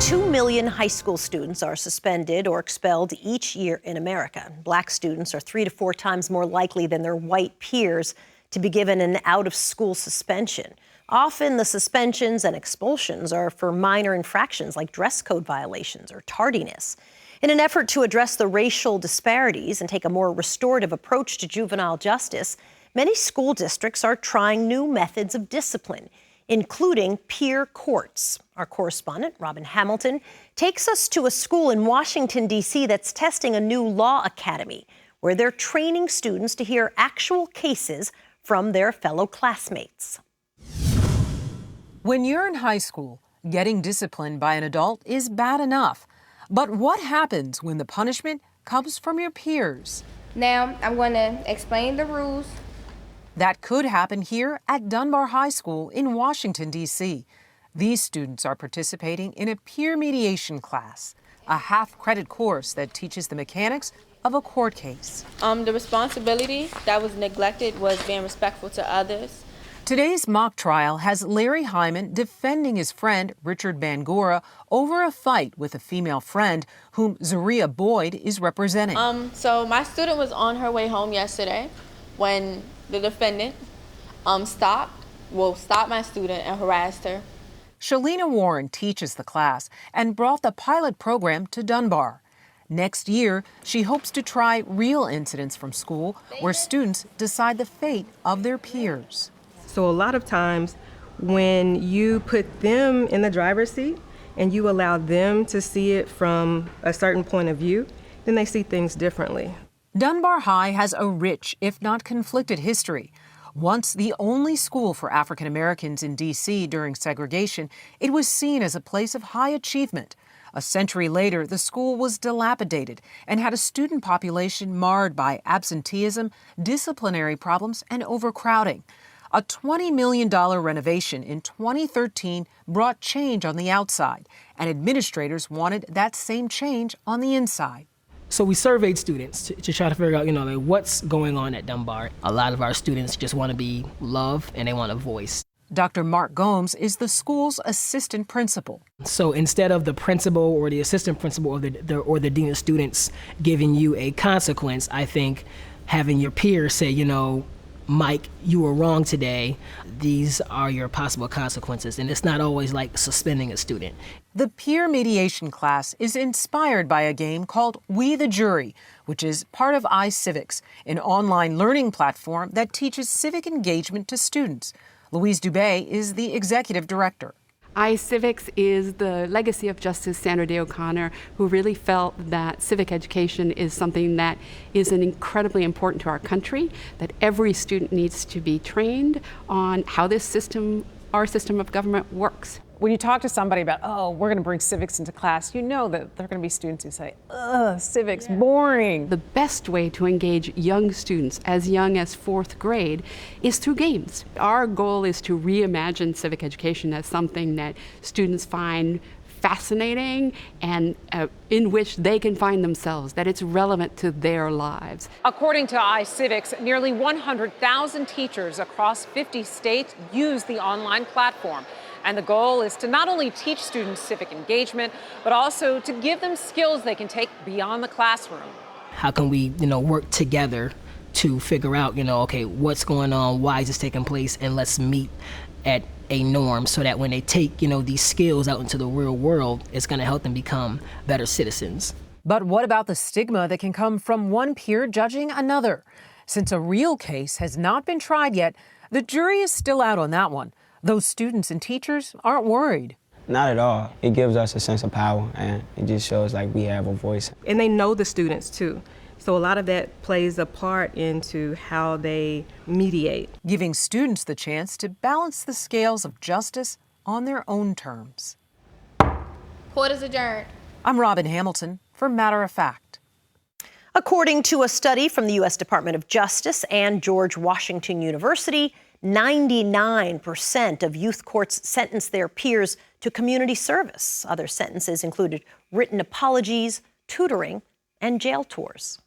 2 million high school students are suspended or expelled each year in America. Black students are 3 to 4 times more likely than their white peers to be given an out-of-school suspension. Often the suspensions and expulsions are for minor infractions like dress code violations or tardiness. In an effort to address the racial disparities and take a more restorative approach to juvenile justice, many school districts are trying new methods of discipline, including peer courts. Our correspondent, Robin Hamilton, takes us to a school in Washington, D.C. that's testing a new law academy where they're training students to hear actual cases from their fellow classmates. When you're in high school, getting disciplined by an adult is bad enough. But what happens when the punishment comes from your peers? Now, I'm going to explain the rules. That could happen here at Dunbar High School in Washington, D.C. These students are participating in a peer mediation class, a half-credit course that teaches the mechanics of a court case. The responsibility that was neglected was being respectful to others. Today's mock trial has Larry Hyman defending his friend Richard Bangura over a fight with a female friend whom Zaria Boyd is representing. So my student was on her way home yesterday when the defendant stopped my student and harassed her. Shalina Warren teaches the class and brought the pilot program to Dunbar. Next year, she hopes to try real incidents from school where students decide the fate of their peers. So a lot of times when you put them in the driver's seat and you allow them to see it from a certain point of view, then they see things differently. Dunbar High has a rich, if not conflicted, history. Once the only school for African Americans in D.C. during segregation, it was seen as a place of high achievement. A century later, the school was dilapidated and had a student population marred by absenteeism, disciplinary problems, and overcrowding. A $20 million renovation in 2013 brought change on the outside, and administrators wanted that same change on the inside. So we surveyed students to try to figure out, what's going on at Dunbar. A lot of our students just want to be loved and they want a voice. Dr. Mark Gomes is the school's assistant principal. So instead of the principal or the assistant principal or the dean of students giving you a consequence, I think having your peers say, Mike, you were wrong today. These are your possible consequences. And it's not always like suspending a student. The peer mediation class is inspired by a game called We the Jury, which is part of iCivics, an online learning platform that teaches civic engagement to students. Louise Dubé is the executive director. iCivics is the legacy of Justice Sandra Day O'Connor, who really felt that civic education is something that is incredibly important to our country, that every student needs to be trained on how our system of government works. When you talk to somebody about, we're going to bring civics into class, you know that there are going to be students who say, civics, boring. The best way to engage young students, as young as 4th grade, is through games. Our goal is to reimagine civic education as something that students find fascinating and in which they can find themselves, that it's relevant to their lives. According to iCivics, nearly 100,000 teachers across 50 states use the online platform. And the goal is to not only teach students civic engagement, but also to give them skills they can take beyond the classroom. How can we, work together to figure out, okay, what's going on, why is this taking place, and let's meet at a norm so that when they take, these skills out into the real world, it's going to help them become better citizens. But what about the stigma that can come from one peer judging another? Since a real case has not been tried yet, the jury is still out on that one. Those students and teachers aren't worried. Not at all. It gives us a sense of power, and it just shows like we have a voice. And they know the students too. So a lot of that plays a part into how they mediate. Giving students the chance to balance the scales of justice on their own terms. Court is adjourned. I'm Robin Hamilton for Matter of Fact. According to a study from the U.S. Department of Justice and George Washington University, 99% of youth courts sentence their peers to community service. Other sentences included written apologies, tutoring, and jail tours.